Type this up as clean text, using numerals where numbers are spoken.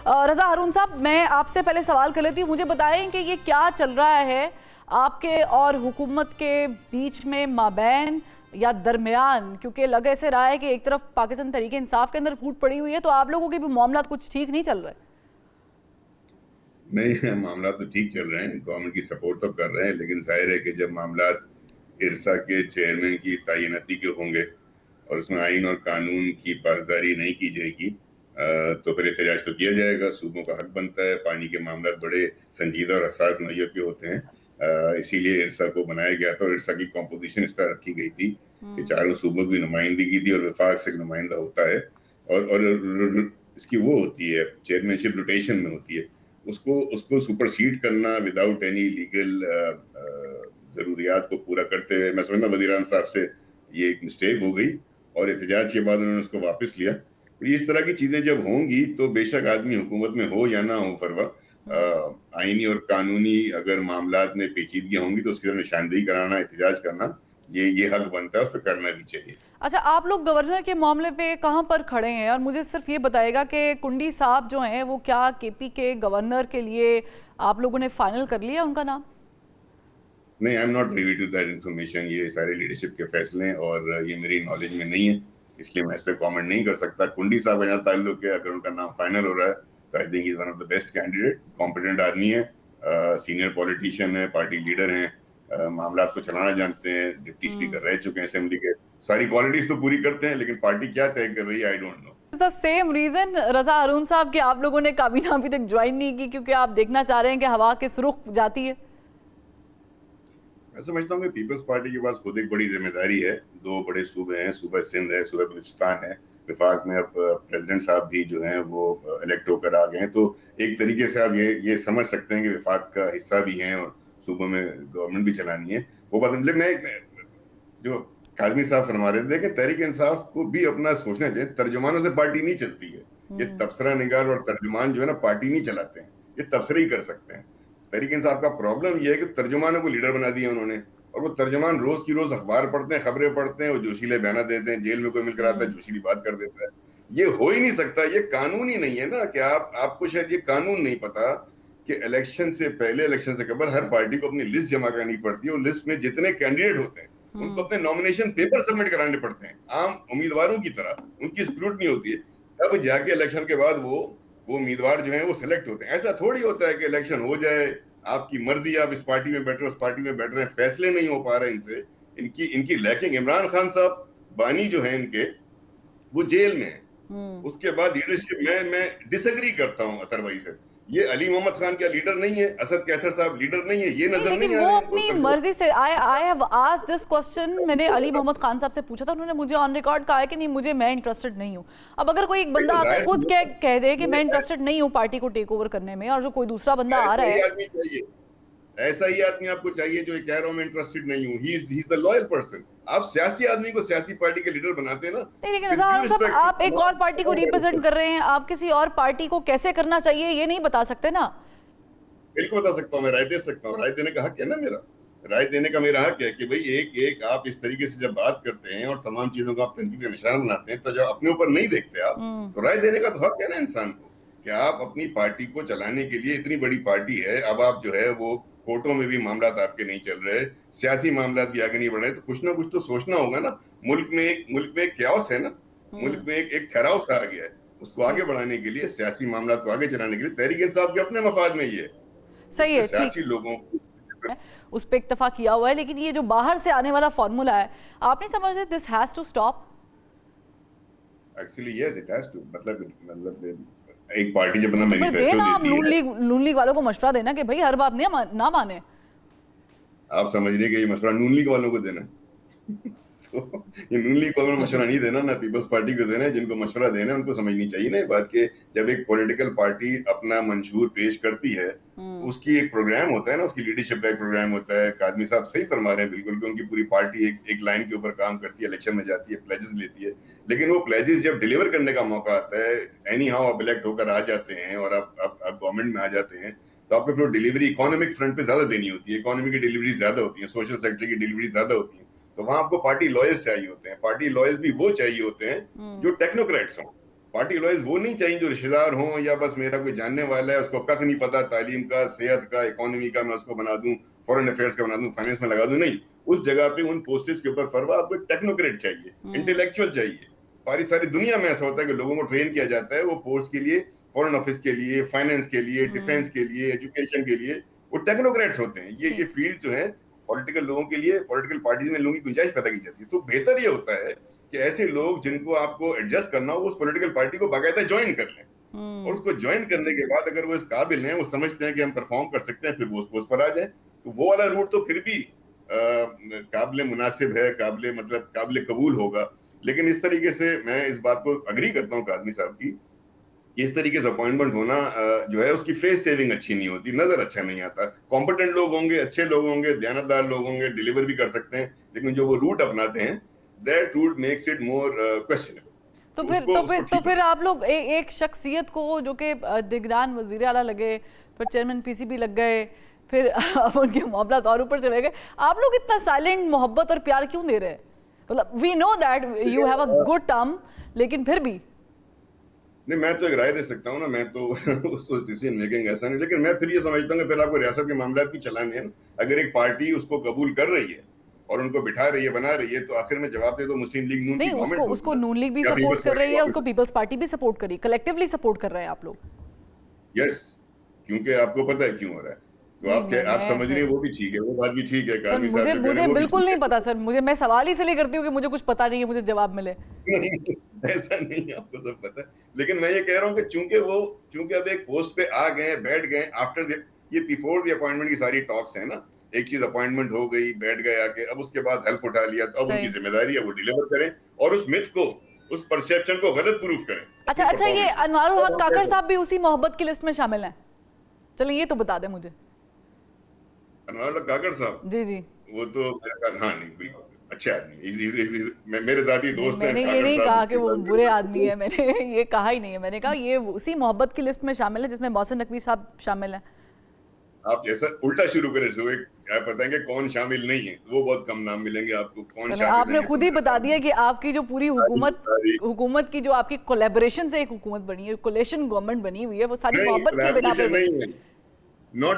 रजा हारून साहब, मैं आपसे पहले सवाल कर लेती हूँ, मुझे बताएं कि ये क्या चल रहा है आपके और हुकूमत के बीच में, माबैन या दरमियान, क्योंकि लग ऐसे रहा है कि एक तरफ पाकिस्तान तहरीक इंसाफ के अंदर फूट पड़ी हुई है, तो आप लोगों के भी मामला कुछ ठीक नहीं चल रहे। नहीं, मामला तो ठीक चल रहे हैं, गवर्नमेंट की सपोर्ट तो कर रहे हैं, लेकिन जाहिर है कि जब मामला इरसा के चेयरमैन की तैनाती के होंगे और उसमें आइन और कानून की पासदारी नहीं की जाएगी तो फिर एहतजाज तो किया जाएगा। सूबों का हक बनता है, पानी के मामला बड़े संजीदा और हसास नौयत के होते हैं, इसीलिए इरसा को बनाया गया था और इरसा की कॉम्पोजिशन इस तरह रखी गई थी कि चारों सूबों की नुमाइंदगी थी और विफाक से एक नुमाइंदा होता है और इसकी वो होती है, चेयरमैनशिप रोटेशन में होती है। उसको सुपरसीड करना विदाउट एनी लीगल जरूरियात को पूरा करते हुए, मैं समझता वज़ीर आज़म साहब से ये एक मिस्टेक हो गई और एहतजाज के बाद उन्होंने उसको वापस लिया। इस तरह की चीजें जब होंगी तो बेशक आदमी हुकूमत में हो या ना हो फरवा, आईनी और कानूनी अगर मामलात में पेचीदगी होंगी तो उसकी तरफ निशानदेही कराना, एहतजाज करना, ये हक बनता है, उस पर करना भी चाहिए। अच्छा, आप लोग गवर्नर के मामले पे कहाँ पर खड़े हैं? और मुझे सिर्फ ये बताएगा कि कुंडी साहब जो हैं वो क्या केपी के गवर्नर के लिए आप लोगों ने फाइनल कर लिया उनका नाम? नहीं, I am not privy to that information. ये सारे लीडरशिप के फैसले और ये मेरी नॉलेज में नहीं है, इसलिए मैं इस पर कमेंट नहीं कर सकता। कुंडी साहब का जहाँ ताल्लुक है, अगर उनका नाम फाइनल हो रहा है तो I think is one of the best candidate, competent आदमी है, सीनियर पॉलिटिशियन है, पार्टी लीडर हैं, मामला को चलाना जानते हैं, डिप्टी स्पीकर रह चुके हैं असेंबली के, सारी क्वालिटीज तो पूरी करते हैं, लेकिन पार्टी क्या तय कर रही है I don't know. The same reason Raza Haroon साहब कि आप लोगों ने काबीना अभी तक ज्वाइन नहीं की, क्योंकि आप देखना चाह रहे हैं कि हवा किस रुख जाती है। मैं समझता हूँ कि पीपल्स पार्टी के पास खुद एक बड़ी जिम्मेदारी है। दो बड़े सूबे हैं, सूबा सिंध है, सूबा बलूचिस्तान है, विफाक में अब प्रेसिडेंट साहब भी जो हैं वो इलेक्ट होकर आ गए हैं, तो एक तरीके से आप ये समझ सकते हैं कि विफाक का हिस्सा भी हैं और सूबों में गवर्नमेंट भी चलानी है। वो बात मैं जो काजमी साहब फरमा रहे थे, देखिए तहरीक इंसाफ को भी अपना सोचना चाहिए, तर्जुमानों से पार्टी नहीं चलती है। ये तबसरा निगार और तर्जुमान जो है ना, पार्टी नहीं चलाते हैं, ये तबसरे ही कर सकते हैं। तहरीक इंसाफ का प्रॉब्लम ये है कि तर्जुमानों को लीडर बना दिया उन्होंने, और वो तर्जुमान रोज की रोज अखबार पढ़ते हैं, खबरें पढ़ते हैं और जोशीले बयान देते हैं, जेल में कोई मिलकर आता है जोशीली बात कर देता है। ये हो ही नहीं सकता, ये कानून ही नहीं है ना कि आपको शायद ये कानून नहीं पता कि इलेक्शन से पहले, इलेक्शन से कबल हर पार्टी को अपनी लिस्ट जमा करानी पड़ती है और लिस्ट में जितने कैंडिडेट होते हैं उनको अपने नॉमिनेशन पेपर सबमिट कराने पड़ते हैं, आम उम्मीदवारों की तरह उनकी स्क्रूटनी होती है, तब जाके इलेक्शन के बाद वो उम्मीदवार जो है वो सिलेक्ट होते हैं। ऐसा थोड़ी होता है कि इलेक्शन हो जाए, आपकी मर्जी, आप इस पार्टी में बैठ रहे हो, उस पार्टी में बैठ रहे हैं, फैसले नहीं हो पा रहे इनसे, इनकी लैकिंग। इमरान खान साहब बानी जो है इनके, वो जेल में है। उसके बाद लीडरशिप में मैं डिसएग्री करता हूं अतर भाई से। ये अली मोहम्मद खान क्या लीडर नहीं है, असद कैसर साहब लीडर नहीं है, ये नजर नहीं आ रहा है। वो अपनी मर्जी से I have asked this question, मैंने अली मोहम्मद खान साहब से पूछा था, उन्होंने मुझे ऑन रिकॉर्ड कहा है कि नहीं, मैं इंटरेस्टेड नहीं हूं। अब अगर कोई एक बंदा आकर खुद कह दे कि मैं इंटरेस्टेड नहीं हूं पार्टी को टेक ओवर करने में, और जो कोई दूसरा बंदा आ रहा है, ऐसा ही आदमी आपको चाहिए जो कह रहा हूं मैं इंटरेस्टेड नहीं हूं, he is the loyal person. आप सियासी आदमी को सियासी पार्टी के लीडर बनाते हैं ना। नहीं, लेकिन साहब आप एक और पार्टी को रिप्रेजेंट कर रहे हैं, आप किसी और पार्टी को कैसे करना चाहिए ये नहीं बता सकते ना। बिल्कुल बता सकता हूँ, मैं राय दे सकता हूँ, राय देने का हक है ना मेरा, राय देने का मेरा हक है कि भाई एक आप इस तरीके से जब बात करते हैं और तमाम चीजों को आप तनकीद का निशाना बनाते हैं, तो जब अपने ऊपर नहीं देखते आप, तो राय देने का तो हक है ना इंसान को कि आप अपनी पार्टी को चलाने के लिए, इतनी बड़ी पार्टी है, अब आप जो है वो कोर्टों में भी मामला आपके नहीं चल रहे, सियासी मामला भी आगे नहीं बढ़ रहे, तो कुछ ना कुछ तो सोचना होगा ना। मुल्क में एक क्याओस है ना, मुल्क में एक ठहराव सा आ गया है, उसको आगे बढ़ाने के लिए, सियासी मामला को आगे चलाने के लिए तहरीक इंसाफ के अपने मफाद में ही है, सही है, सियासी लोगों उस पे इत्तेफाक किया हुआ है। लेकिन ये जो बाहर से आने वाला फॉर्मूला है, आप नहीं समझते this has to stop? Actually yes, it has to, मतलब एक पार्टी जब अपना मैनिफेस्टो देती है, नून लीग वालों को मशवरा देना कि भाई हर बात ना माने। आप समझ रहे कि ये मशवरा नून लीग वालों को देना तो ये नून लीग वालों को मशवरा नहीं देना ना, पीपल्स पार्टी को देना है। जिनको मशवरा देना है उनको समझनी चाहिए ना ये बात कि जब एक पॉलिटिकल पार्टी अपना मंशूर पेश करती है, उसकी एक प्रोग्राम होता है ना, उसकी लीडरशिप का एक प्रोग्राम होता है। कादमी साहब सही फरमा रहे हैं बिल्कुल कि उनकी पूरी पार्टी एक लाइन के ऊपर काम करती है, इलेक्शन में जाती है, प्लेजेस लेती है, लेकिन वो प्लेजेस जब डिलीवर करने का मौका आता है, एनी हाउ आप इलेक्ट होकर आ जाते हैं और आप गवर्नमेंट में आ जाते हैं, तो आपको फिर डिलीवरी इकोनॉमिक फ्रंट पे ज्यादा देनी होती है, इकोनॉमी की डिलीवरी ज्यादा होती है, सोशल सेक्टर की डिलीवरी ज्यादा होती है, तो वहां आपको पार्टी लॉयल्स चाहिए होते हैं। पार्टी लॉयल्स भी वो चाहिए होते हैं जो टेक्नोक्रेट्स हों, पार्टी लॉयर्स वो नहीं चाहिए जो रिश्तेदार हों या बस मेरा कोई जानने वाला है, उसको कख नहीं पता तालीम का, सेहत का, इकोनॉमी का, मैं उसको बना दूं, फॉरेन अफेयर्स का बना दूं, फाइनेंस में लगा दूं। नहीं, उस जगह पे उन पोस्टेस के ऊपर फरवा आपको एक टेक्नोक्रेट चाहिए, इंटेलेक्चुअल चाहिए। सारी दुनिया में ऐसा होता है कि लोगों को ट्रेन किया जाता है वो पोस्ट के लिए, फॉरेन ऑफिस के लिए, फाइनेंस के लिए, डिफेंस के लिए, एजुकेशन के लिए, वो टेक्नोक्रेट्स होते हैं। ये फील्ड जो है पॉलिटिकल लोगों के लिए, पॉलिटिकल पार्टीज में लोगों की गुंजाइश पैदा की जाती है। तो बेहतर ये होता है कि ऐसे लोग जिनको आपको एडजस्ट करना हो, उस पॉलिटिकल पार्टी को बाकायदा ज्वाइन कर लें, और उसको ज्वाइन करने के बाद अगर वो इस काबिल हैं, वो समझते हैं कि हम परफॉर्म कर सकते हैं, फिर वो उस पोस्ट पर आ जाए। तो वो वाला रूट तो फिर भी काबिल मुनासिब है, काबिल कबूल होगा। लेकिन इस तरीके से मैं इस बात को अग्री करता हूँ काज़मी साहब की, इस तरीके से अपॉइंटमेंट होना जो है उसकी फेस सेविंग अच्छी नहीं होती, नजर अच्छा नहीं आता। कॉम्पिटेंट लोग होंगे, अच्छे लोग होंगे, दयानतदार लोग होंगे, डिलीवर भी कर सकते हैं, लेकिन जो वो रूट अपनाते हैं, that route makes it more questionable. तो फिर आप लोग एक शख्सियत को जो कि निगरान वजीर आला लगे, फिर चेयरमैन पीसीबी लग गए, फिर अब उनके मामला और ऊपर चले गए, आप लोग इतना साइलेंट मोहब्बत और प्यार क्यों दे रहे हैं? मतलब we know that you have a good term, लेकिन फिर भी नहीं, मैं तो एक राय दे सकता हूँ ना, मैं तो उस डिसीजन मेकिंग ऐसा नहीं। लेकिन मैं फिर ये समझता हूँ कि फिर आपको रियासत के मामला भी चलाने हैं। अगर एक पार्टी उसको कबूल कर रही है और उनको बिठा रही है, बना रही है, तो आखिर में जवाब दे दो मुस्लिम लीग नून की गवर्नमेंट होगी। उसको नून लीग भी सपोर्ट कर रही है, उसको पीपल्स पार्टी भी सपोर्ट कर रही है, कलेक्टिवली सपोर्ट कर रहे हैं आप लोग। यस, क्योंकि आपको पता है क्यों हो रहा है, तो आप समझ रही हैं, वो भी ठीक है, वो बात भी ठीक है। काज़मी साहब जो कह रहे हैं वो भी बिल्कुल ठीक नहीं है। पता सर, मैं सवाल ही इसलिए करती हूँ कि मुझे कुछ पता नहीं है, मुझे जवाब मिले। ऐसा नहीं है, आपको सब पता है। लेकिन मैं ये कह रहा हूँ कि चूंकि अब एक पोस्ट पे आ गए, बैठ गए, आफ्टर ये बिफोर द अपॉइंटमेंट की सारी टॉक्स है ना, एक चीज अपॉइंटमेंट हो गई, बैठ गए आके, अब उसके बाद हेल्प उठा लिया, तो अब उनकी जिम्मेदारी है वो डिलीवर करें और उस मिथ को, उस परसेप्शन को गलत प्रूफ करें। अच्छा, ये अनवारुल हक काकड़ साहब भी उसी मोहब्बत की लिस्ट में शामिल हैं? चलिए ये तो बता दें मुझे। अनवारुल हक काकड़ साहब, जी वो तो हाँ, नहीं, बिल्कुल अच्छे आदमी, मेरे जाती दोस्त हैं। मैंने ये नहीं कहा कि वो बुरे आदमी है, मैंने ये कहा ही नहीं है। मैंने कहा ये उसी मोहब्बत की लिस्ट में शामिल है जिसमें मोहसिन नकवी साहब शामिल हैं। आप ऐसा उल्टा शुरू करें, जो एक आप बताएंगे कौन शामिल नहीं है, वो बहुत कम नाम मिलेंगे आपको। कौन शामिल है? आपने खुद ही बता दिया कि आपकी जो पूरी हुकूमत की जो आपकी कोलैबोरेशन से एक हुकूमत बनी है, कोलेशन गवर्नमेंट बनी हुई है, वो सारी मोहब्बत की बिना पे नहीं है। नॉट